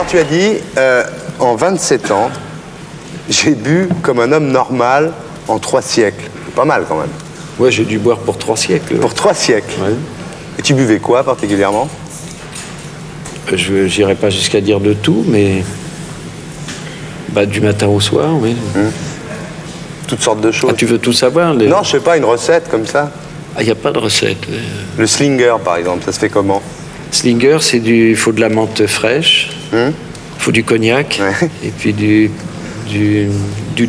tu as dit, en 27 ans, j'ai bu comme un homme normal en 3 siècles. Pas mal quand même. Ouais, j'ai dû boire pour 3 siècles. Pour 3 siècles. Ouais. Et tu buvais quoi particulièrement? Je n'irai pas jusqu'à dire de tout, mais bah, du matin au soir, oui. Toutes sortes de choses. Ah, tu veux tout savoir Non, je sais pas, une recette comme ça. Ah, il n'y a pas de recette. Le slinger, par exemple, ça se fait comment? Slinger, il faut de la menthe fraîche, il faut du cognac, Ouais. et puis du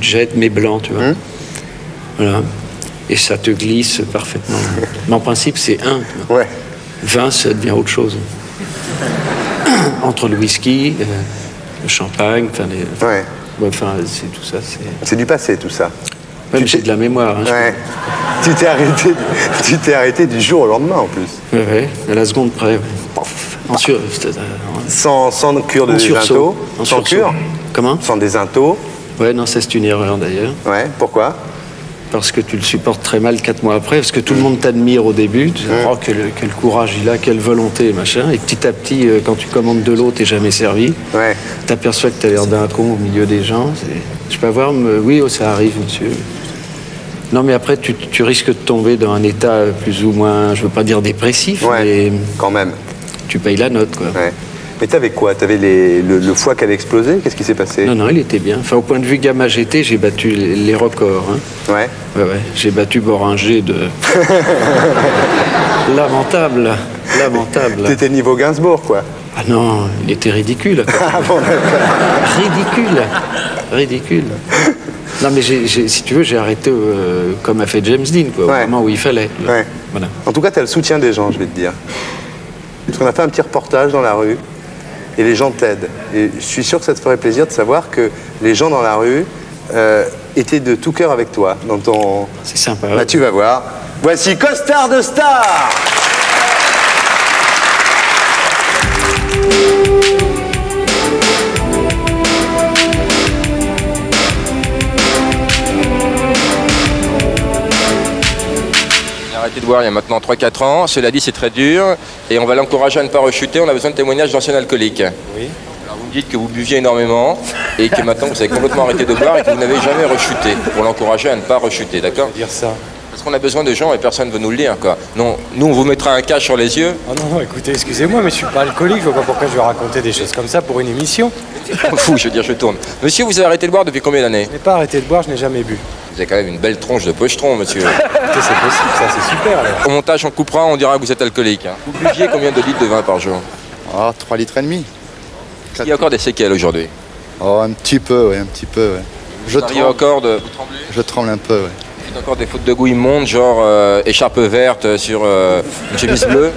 jet, mais blanc, tu vois. Voilà. Et ça te glisse parfaitement. Mais en principe, c'est un. Ouais. 20, ça devient autre chose. Entre le whisky, le champagne, enfin, Ouais. enfin, c'est tout ça. C'est du passé, tout ça. Même j'ai de la mémoire. Hein, Ouais. Tu t'es arrêté du jour au lendemain, en plus. Ouais, à la seconde près. Ouais. Sans cure de désinto. Sans cure. Comment? Sans désinto. Ouais, non, ça c'est une erreur d'ailleurs. Ouais, pourquoi? Parce que tu le supportes très mal 4 mois après, parce que tout le monde t'admire au début, tu dis, oh, quel courage il a, quelle volonté, machin, et petit à petit, quand tu commandes de l'eau, t'es jamais servi, Ouais. t'aperçois que t'as l'air d'un con au milieu des gens, je peux avoir, oui, oh, ça arrive, monsieur. Non, mais après, tu risques de tomber dans un état plus ou moins, je veux pas dire dépressif, Ouais, mais quand même. tu payes la note, quoi. Ouais. Mais t'avais quoi? T'avais le foie qui avait explosé? Qu'est-ce qui s'est passé? Non, il était bien. Enfin, au point de vue gamma GT, j'ai battu les records. Hein. Ouais. Ouais. J'ai battu Boringer de... Lamentable. T'étais niveau Gainsbourg, quoi. Ah non, il était ridicule. Ah bon, Ridicule. Non, mais si tu veux, j'ai arrêté comme a fait James Dean, quoi, au moment où il fallait. Ouais. Voilà. En tout cas, t'as le soutien des gens, je vais te dire. Parce qu'on a fait un petit reportage dans la rue, et les gens t'aident. Et je suis sûr que ça te ferait plaisir de savoir que les gens dans la rue étaient de tout cœur avec toi. Dans ton... C'est sympa. Bah, tu vas voir. Voici Costard de Star. Arrêté de boire il y a maintenant 3-4 ans. Cela dit, c'est très dur et on va l'encourager à ne pas rechuter. On a besoin de témoignages d'anciens alcooliques. Oui. Alors vous me dites que vous buviez énormément et que maintenant vous avez complètement arrêté de boire et que vous n'avez jamais rechuté. Pour l'encourager à ne pas rechuter, d'accord? Dire ça. Parce qu'on a besoin de gens et personne ne veut nous le dire, quoi. Non, nous on vous mettra un cache sur les yeux. Oh non, écoutez, excusez-moi, mais je suis pas alcoolique, je vois pas pourquoi je vais raconter des choses comme ça pour une émission. Fou, je veux dire, je tourne. Monsieur, vous avez arrêté de boire depuis combien d'années? Je n'ai pas arrêté de boire, je n'ai jamais bu. Vous avez quand même une belle tronche de pochetron, monsieur. Écoutez, c'est possible, ça, c'est super. Alors. Au montage, on coupera, on dira que vous êtes alcoolique. Hein. Vous buviez combien de litres de vin par jour? Ah, 3 litres et demi. Il y a encore des séquelles aujourd'hui. Oh, un petit peu, oui, un petit peu, ouais. Vous tremblez encore de... Vous tremblez? Je tremble un peu, oui. Vous faites encore des fautes de goût immondes, genre écharpe verte sur une chemise bleue?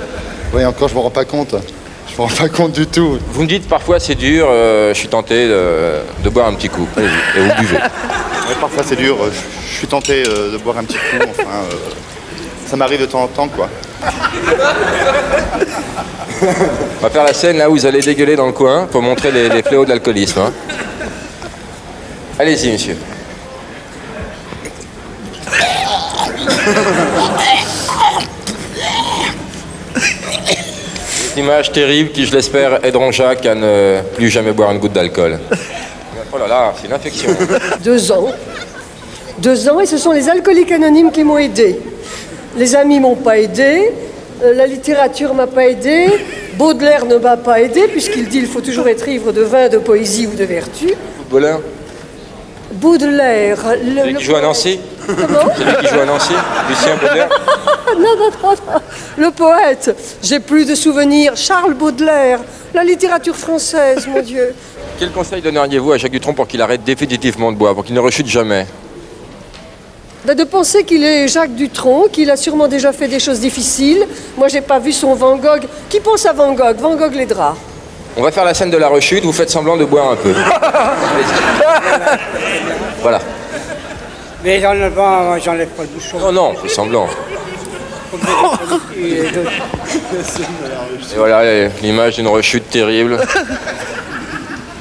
Oui, encore, je me rends pas compte. Je me rends pas compte du tout. Vous me dites parfois c'est dur, je suis tenté de boire un petit coup. Allez-y, et vous buvez. Ouais, parfois c'est dur, je suis tenté de boire un petit coup, enfin, ça m'arrive de temps en temps, quoi. On va faire la scène là où vous allez dégueuler dans le coin pour montrer les fléaux de l'alcoolisme. Hein. Allez-y, monsieur. Une image terrible qui, je l'espère, aideront Jacques à ne plus jamais boire une goutte d'alcool. Oh là là, c'est une infection. 2 ans. 2 ans, et ce sont les alcooliques anonymes qui m'ont aidé. Les amis m'ont pas aidé, la littérature m'a pas aidé, Baudelaire ne m'a pas aidé, puisqu'il dit qu'il faut toujours être ivre de vin, de poésie ou de vertu. Footballeur? Baudelaire... Celui qui joue à Nancy? Comment? Celui qui joue à Nancy? Lucien Baudelaire? Non. Le poète. J'ai plus de souvenirs. Charles Baudelaire. La littérature française, mon Dieu. Quel conseil donneriez-vous à Jacques Dutronc pour qu'il arrête définitivement de boire, pour qu'il ne rechute jamais? De penser qu'il est Jacques Dutronc, qu'il a sûrement déjà fait des choses difficiles. Moi, j'ai pas vu son Van Gogh. Qui pense à Van Gogh? Van Gogh l'aidera. On va faire la scène de la rechute, vous faites semblant de boire un peu. Voilà. Mais j'enlève pas le bouchon. Non, fais semblant. Et voilà l'image d'une rechute terrible.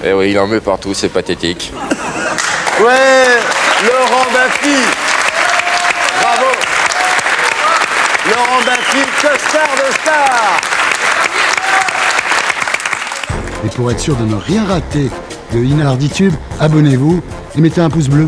Et oui, il en met partout, c'est pathétique. Ouais, Laurent Baffy. Bravo. Laurent Baffy, Costard de Star. Et pour être sûr de ne rien rater de Inarditube, abonnez-vous et mettez un pouce bleu.